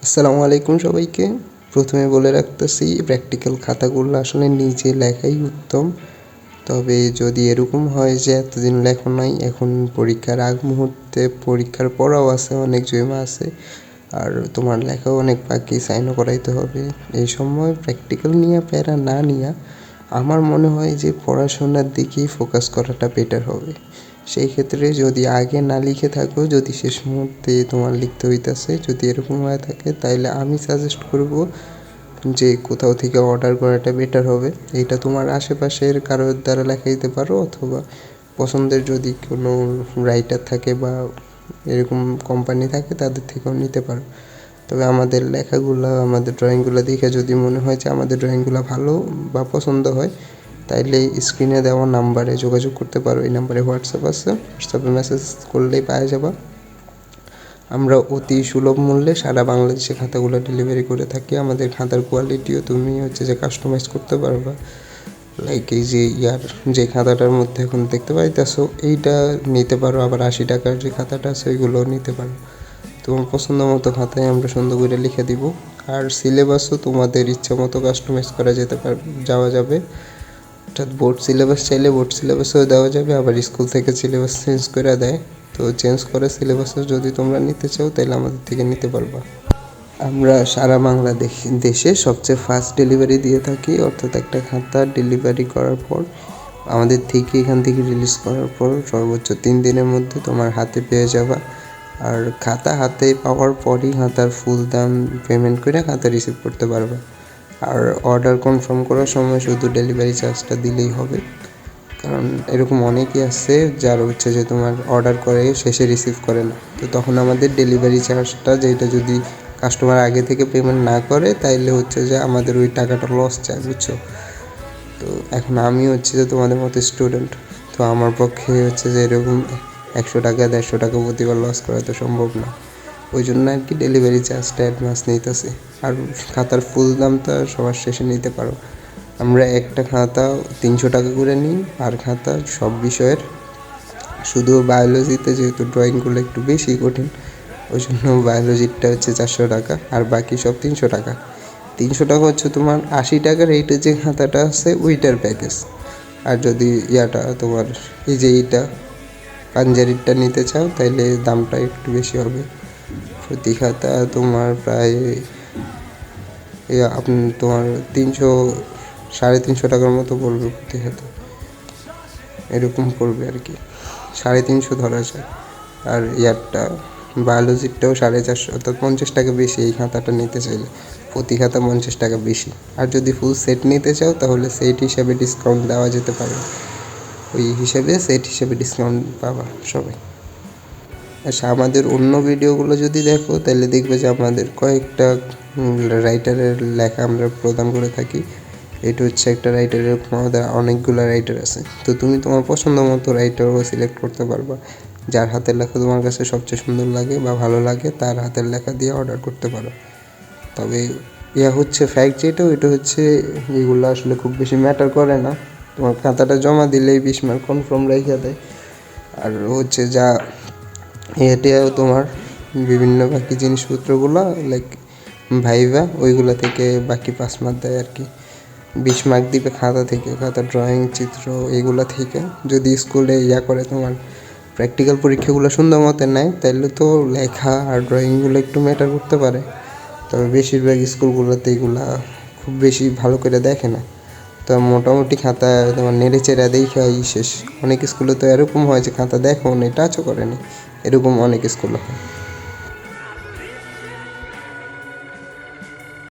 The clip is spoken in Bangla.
আসসালামু আলাইকুম সবাইকে। প্রথমে বলে রাখতেছি, প্র্যাকটিক্যাল খাতাগুলো আসলে নিজে লেখাই উত্তম। তবে যদি এরকম হয় যে এতদিন লেখো নাই, এখন পরীক্ষার আগ মুহূর্তে, পরীক্ষার পড়াও আছে, অনেক জমা আছে, আর তোমার লেখাও অনেক বাকি, সাইনও করাইতে হবে, এই সময় প্র্যাকটিক্যাল নিয়ে প্যারা না নিয়ে আমার মনে হয় যে পড়াশোনার দিকেই ফোকাস করাটা বেটার হবে। সেই ক্ষেত্রে যদি আগে না লিখে থাকো, যদি শেষ মুহূর্তে তোমার লিখতে হইতেছে, যদি এরকম হয়ে থাকে, তাইলে আমি সাজেস্ট করব যে কোথাও থেকে অর্ডার করাটা বেটার হবে। এটা তোমার আশেপাশের কারোর দ্বারা লেখাইতে পারো, অথবা পছন্দের যদি কোনো রাইটার থাকে বা এরকম কোম্পানি থাকে তাদের থেকেও নিতে পারো। তবে আমাদের লেখাগুলো, আমাদের ড্রয়িংগুলো দেখে যদি মনে হয় যে আমাদের ড্রয়িংগুলো ভালো বা পছন্দ হয়, তাইলে স্ক্রিনে দেওয়া নাম্বারে যোগাযোগ করতে পারো। এই নাম্বারে হোয়াটসঅ্যাপ আছে, হোয়াটসঅ্যাপে মেসেজ করলেই পাওয়া যাবা। আমরা অতি সুলভ মূল্যে সারা বাংলাদেশে খাতাগুলো ডেলিভারি করে থাকি। আমাদের খাতার কোয়ালিটিও তুমি যে কাস্টমাইজ করতে পারবা। লাইক এই যে খাতাটার মধ্যে এখন দেখতে পাইতেছো, এইটা নিতে পারো। আবার 80 টাকার যে খাতাটা আছে ওইগুলোও নিতে পারো। তোমার পছন্দ মতো খাতায় আমরা সুন্দর করে লিখে দিব। আর সিলেবাসও তোমাদের ইচ্ছা মতো কাস্টমাইজ করা যাওয়া যাবে। অর্থাৎ বোর্ড সিলেবাস চাইলে বোর্ড সিলেবাসও দেওয়া যাবে, আবার স্কুল থেকে সিলেবাস চেঞ্জ করে দেয়। তো চেঞ্জ করে সিলেবাসও যদি তোমরা নিতে চাও তাহলে আমাদের থেকে নিতে পারবা। আমরা সারা বাংলাদেশে সবচেয়ে ফাস্ট ডেলিভারি দিয়ে থাকি। অর্থাৎ একটা খাতা ডেলিভারি করার পর, আমাদের থেকে এখান থেকে রিলিজ করার পর সর্বোচ্চ 3 দিনের মধ্যে তোমার হাতে পেয়ে যাবা। আর খাতা হাতে পাওয়ার পরই খাতার ফুল দাম পেমেন্ট করে খাতা রিসিভ করতে পারবা। আর অর্ডার কনফার্ম করার সময় শুধু ডেলিভারি চার্জটা দিলেই হবে। কারণ এরকম অনেকেই আছে যারা যে তোমার অর্ডার করে শেষে রিসিভ করে না। তো তখন আমাদের ডেলিভারি চার্জটা, যেটা যদি কাস্টমার আগে থেকে পেমেন্ট না করে, তাইলে যে আমাদের ওই টাকাটা লস যায়, বুঝছো? তো এখন আমি যে তোমাদের মতো স্টুডেন্ট, তো আমার পক্ষে যে এরকম 100 টাকা 150 টাকা প্রতিবার লস করা তো সম্ভব না। ওই জন্য আর কি ডেলিভারি চার্জটা অ্যাডভান্স নিতেছে। আর খাতার ফুল দামটা সবার শেষে নিতে পারো। আমরা একটা খাতা 300 টাকা করে নিই, আর খাতা সব বিষয়ের। শুধু বায়োলজিতে যেহেতু ড্রয়িংগুলো একটু বেশি কঠিন, ওই জন্য বায়োলজিটা 400 টাকা, আর বাকি সব 300 টাকা। 300 টাকা তোমার 80 টাকার এইটা যে খাতাটা আছে ওইটার প্যাকেজ। আর যদি তোমার এইটা পাঞ্জারিটা নিতে চাও, তাইলে দামটা একটু বেশি হবে। প্রতি খাতা তোমার প্রায় তোমার 300-350 টাকার মতো পড়বে প্রতি খাতা, এরকম পড়বে আর কি, 350 ধরা যায়। আর বায়োলজিটাও 450, অর্থাৎ 50 টাকা বেশি এই খাতাটা নিতে চাইলে। প্রতি খাতা 50 টাকা বেশি। আর যদি ফুল সেট নিতে চাও তাহলে সেট হিসাবে ডিসকাউন্ট দেওয়া যেতে পারে। ওই হিসেবে সেট হিসেবে ডিসকাউন্ট পাবা সবাই। আচ্ছা, আমাদের অন্য ভিডিওগুলো যদি দেখো তাহলে দেখবে যে আমাদের কয়েকটা রাইটারের লেখা আমরা প্রদান করে থাকি। এটা একটা রাইটারের, আমাদের অনেকগুলো রাইটার আছে। তো তুমি তোমার পছন্দ মতো রাইটারও সিলেক্ট করতে পারবা। যার হাতের লেখা তোমার কাছে সবচেয়ে সুন্দর লাগে বা ভালো লাগে, তার হাতের লেখা দিয়ে অর্ডার করতে পারো। তবে ফ্যাক্ট যেটা, ওইটা এগুলো আসলে খুব বেশি ম্যাটার করে না। তোমার খাতাটা জমা দিলেই 20 মার্ক কনফার্ম রেখে দেয়। আর যা এটাও তোমার বিভিন্ন বাকি জিনিসপত্রগুলো, লাইক ভাইভা, ওইগুলো থেকে বাকি 5 মার্ক দেয় আর কি। 20 মার্ক দিবে খাতা থেকে, খাতা ড্রয়িং, চিত্র, এগুলো থেকে। যদি স্কুলে করে তোমার প্র্যাকটিক্যাল পরীক্ষাগুলো সুন্দর মতো নেয়, তাহলে তো লেখা আর ড্রয়িংগুলো একটু ম্যাটার করতে পারে। তবে বেশিরভাগ স্কুলগুলোতে এগুলা খুব বেশি ভালো করে দেখে না। তো মোটামুটি খাতা তোমার নেড়ে চেড়ে দেখাই শেষ। অনেক স্কুলে তো এরকম হয় যে খাতা দেখো না, টাচও করেনি, এরকম অনেক স্কুলে হয়।